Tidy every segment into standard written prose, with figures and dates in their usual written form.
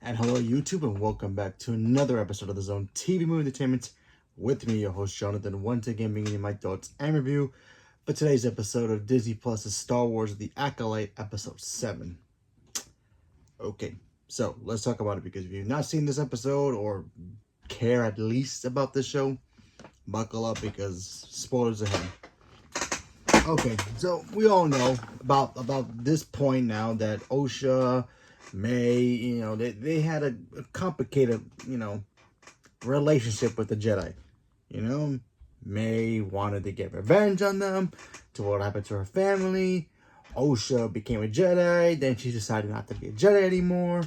And hello YouTube, and welcome back to another episode of the Zone TV Movie Entertainment with me, your host Jonathan, once again bringing you my thoughts and review for today's episode of Disney Plus's Star Wars The Acolyte Episode 7. Okay, so let's talk about it, because if you've not seen this episode or care at least about this show, buckle up because spoilers ahead. Okay, so we all know about this point now that Osha, May, they had a complicated, relationship with the Jedi. May wanted to get revenge on them to what happened to her family. Osha became a Jedi, then she decided not to be a Jedi anymore.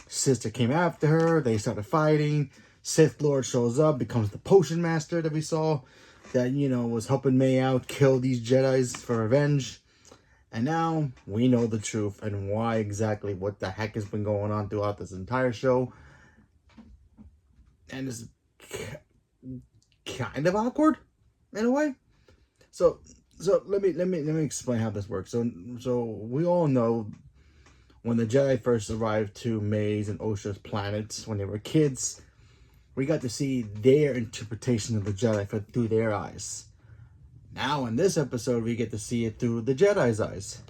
Sister came after her, they started fighting. Sith Lord shows up, becomes the potion master that we saw, that, was helping May out, kill these Jedis for revenge. And now we know the truth and why exactly what the heck has been going on throughout this entire show. And it's kind of awkward in a way. So let me explain how this works. So we all know when the Jedi first arrived to May's and Osha's planets when they were kids, we got to see their interpretation of the Jedi through their eyes. Now, in this episode, we get to see it through the Jedi's eyes.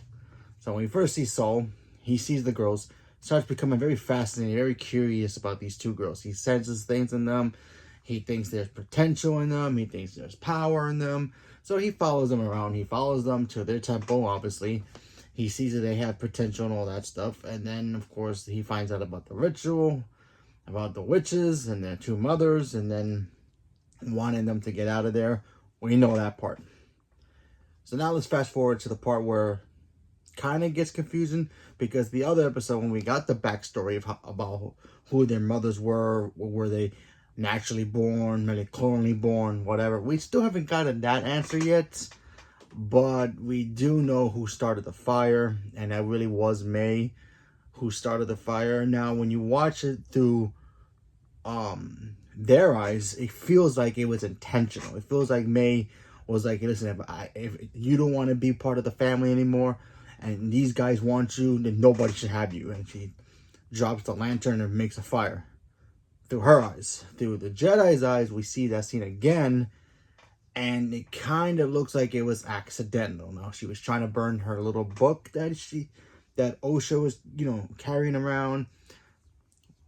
So when we first see Saul, he sees the girls, starts becoming very fascinated, very curious about these two girls. He senses things in them. He thinks there's potential in them. He thinks there's power in them. So he follows them around. He follows them to their temple, obviously. He sees that they have potential and all that stuff. And then, of course, he finds out about the ritual, about the witches and their two mothers, and then wanting them to get out of there. We know that part. So now let's fast forward to the part where kind of gets confusing, because the other episode, when we got the backstory of about who their mothers were they naturally born, clonally born, whatever, we still haven't gotten that answer yet. But we do know who started the fire, and that really was May who started the fire. Now, when you watch it through their eyes, it feels like it was intentional. It feels like May was like, listen, if you don't want to be part of the family anymore, and these guys want you, then nobody should have you. And she drops the lantern and makes a fire. Through her eyes. Through the Jedi's eyes, we see that scene again, and it kind of looks like it was accidental. Now, she was trying to burn her little book that Osha was, carrying around.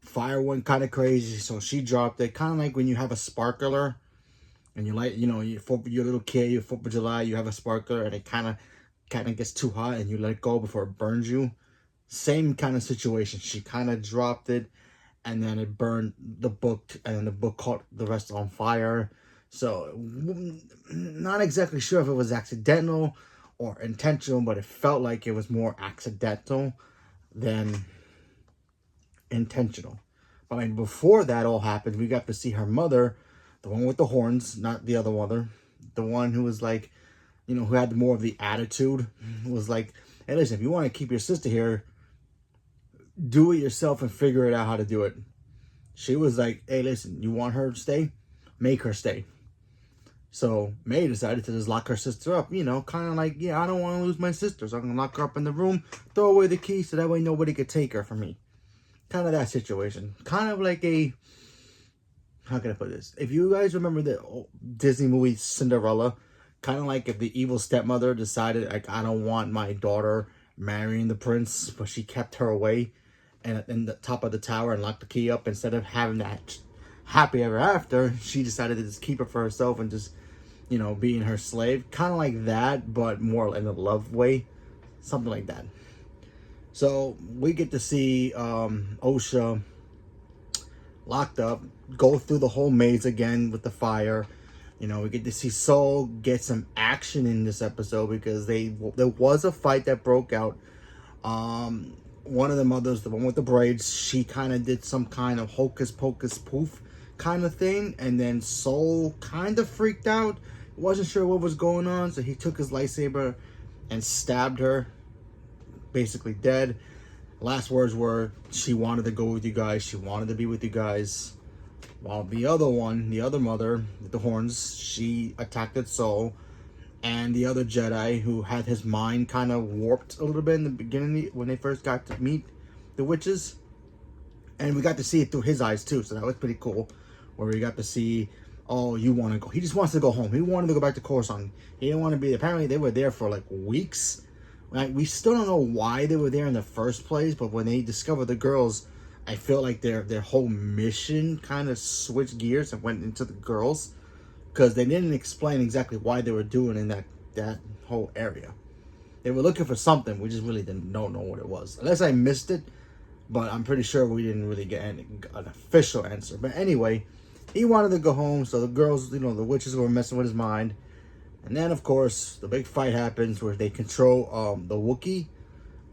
Fire went kind of crazy, so she dropped it. Kind of like when you have a sparkler, and you light, you're a little kid, you're 4th of July, you have a sparkler, and it kind of gets too hot, and you let it go before it burns you. Same kind of situation. She kind of dropped it, and then it burned the book, and the book caught the rest on fire. So, not exactly sure if it was accidental or intentional, but it felt like it was more accidental than intentional. But before that all happened, we got to see her mother, the one with the horns, not the other mother, the one who was like, who had more of the attitude, was like, hey, listen, if you want to keep your sister here, do it yourself and figure it out how to do it. She was like, hey, listen, you want her to stay? Make her stay. So May decided to just lock her sister up, kind of like, I don't want to lose my sister, so I'm going to lock her up in the room, throw away the key so that way nobody could take her from me. Kind of that situation. Kind of like how can I put this? If you guys remember the Disney movie Cinderella, kind of like if the evil stepmother decided, like, I don't want my daughter marrying the prince, but she kept her away and in the top of the tower and locked the key up. Instead of having that happy ever after, she decided to just keep it for herself and just, being her slave. Kind of like that, but more in a love way. Something like that. So we get to see Osha locked up, go through the whole maze again with the fire. We get to see Saul get some action in this episode, because there was a fight that broke out. One of the mothers, the one with the braids, she kind of did some kind of hocus pocus poof kind of thing, and then Saul kind of freaked out, wasn't sure what was going on, so he took his lightsaber and stabbed her, basically dead. Last words were, she wanted to go with you guys, she wanted to be with you guys. While the other one, the other mother with the horns, she attacked Saul, and the other Jedi who had his mind kind of warped a little bit in the beginning when they first got to meet the witches. And we got to see it through his eyes too, so that was pretty cool. Where we got to see, oh, you want to go. He just wants to go home. He wanted to go back to Coruscant. He didn't want to be, apparently they were there for like weeks. Like, we still don't know why they were there in the first place, but when they discovered the girls, I feel like their whole mission kind of switched gears and went into the girls. Because they didn't explain exactly why they were doing in that whole area. They were looking for something. We just really don't know what it was. Unless I missed it. But I'm pretty sure we didn't really get an official answer. But anyway, he wanted to go home. So the girls, the witches were messing with his mind. And then, of course, the big fight happens where they control the Wookiee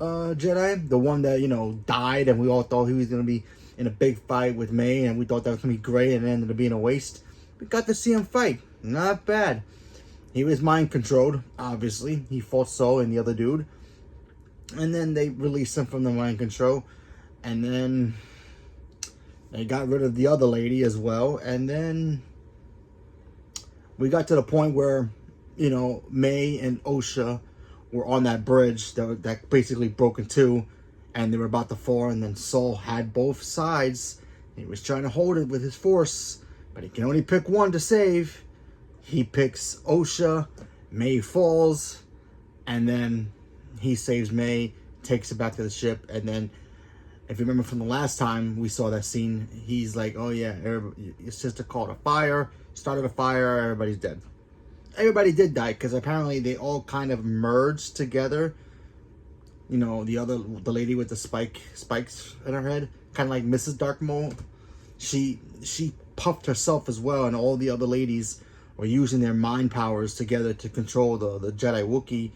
Jedi. The one that, died. And we all thought he was going to be in a big fight with May. And we thought that was going to be great. And it ended up being a waste. We got to see him fight. Not bad. He was mind controlled, obviously. He fought Saul and the other dude. And then they released him from the mind control. And then they got rid of the other lady as well. And then we got to the point where, May and Osha were on that bridge that basically broke in two. And they were about to fall. And then Saul had both sides. He was trying to hold it with his force. But he can only pick one to save. He picks Osha. May falls. And then he saves May. Takes it back to the ship. And then, if you remember from the last time we saw that scene, he's like, oh yeah, your sister called a fire. Started a fire. Everybody's dead. Everybody did die. Because apparently they all kind of merged together. The lady with the spikes in her head. Kind of like Mrs. Dark Maul. She puffed herself as well, and all the other ladies were using their mind powers together to control the Jedi Wookiee.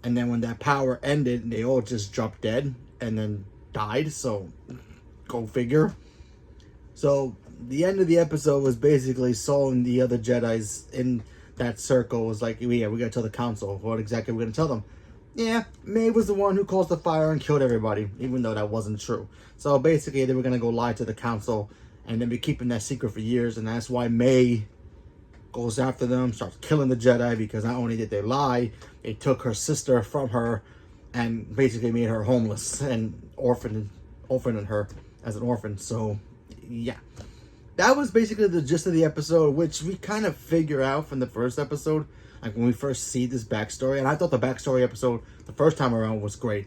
And then when that power ended, they all just dropped dead and then died. So, go figure. So, the end of the episode was basically Saul and the other Jedis in that circle was like, yeah, we gotta tell the council. What exactly we're gonna tell them? Yeah, May was the one who caused the fire and killed everybody, even though that wasn't true. So, basically, they were gonna go lie to the council. And then be keeping that secret for years. And that's why May goes after them, starts killing the Jedi. Because not only did they lie, they took her sister from her and basically made her homeless and orphaned her as an orphan. So, yeah. That was basically the gist of the episode, which we kind of figure out from the first episode. Like when we first see this backstory. And I thought the backstory episode the first time around was great.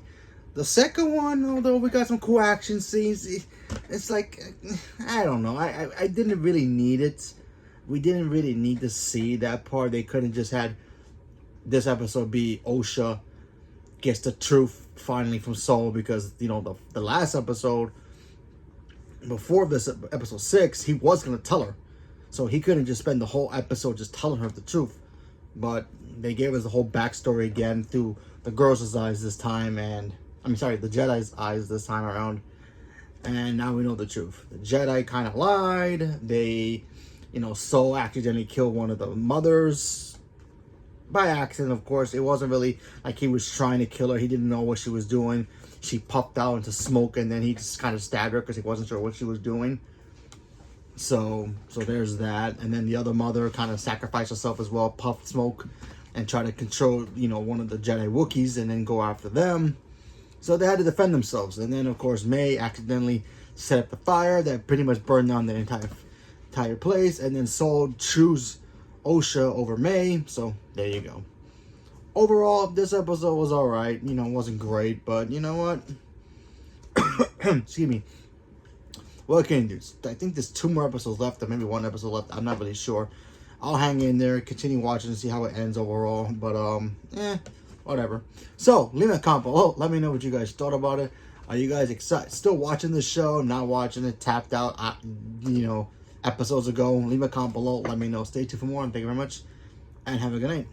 The second one, although we got some cool action scenes, it's like, I don't know. I didn't really need it. We didn't really need to see that part. They couldn't just had this episode be Osha gets the truth finally from Saul. Because, the last episode, before this, episode 6, he was going to tell her. So he couldn't just spend the whole episode just telling her the truth. But they gave us the whole backstory again through the girls' eyes this time. The Jedi's eyes this time around. And now we know the truth. The Jedi kind of lied. They, Saul accidentally killed one of the mothers. By accident, of course. It wasn't really like he was trying to kill her. He didn't know what she was doing. She puffed out into smoke and then he just kind of stabbed her because he wasn't sure what she was doing. So there's that. And then the other mother kind of sacrificed herself as well. Puffed smoke and tried to control, one of the Jedi Wookiees and then go after them. So they had to defend themselves. And then, of course, May accidentally set up the fire that pretty much burned down the entire place. And then Saul chose Osha over May. So there you go. Overall, this episode was alright. It wasn't great. But you know what? Excuse me. What can you do? I think there's 2 more episodes left. Or maybe 1 episode left. I'm not really sure. I'll hang in there. Continue watching and see how it ends overall. But, whatever. So, leave a comment below. Let me know what you guys thought about it. Are you guys excited? Still watching the show? Not watching it? Tapped out, episodes ago? Leave a comment below. Let me know. Stay tuned for more. And thank you very much. And have a good night.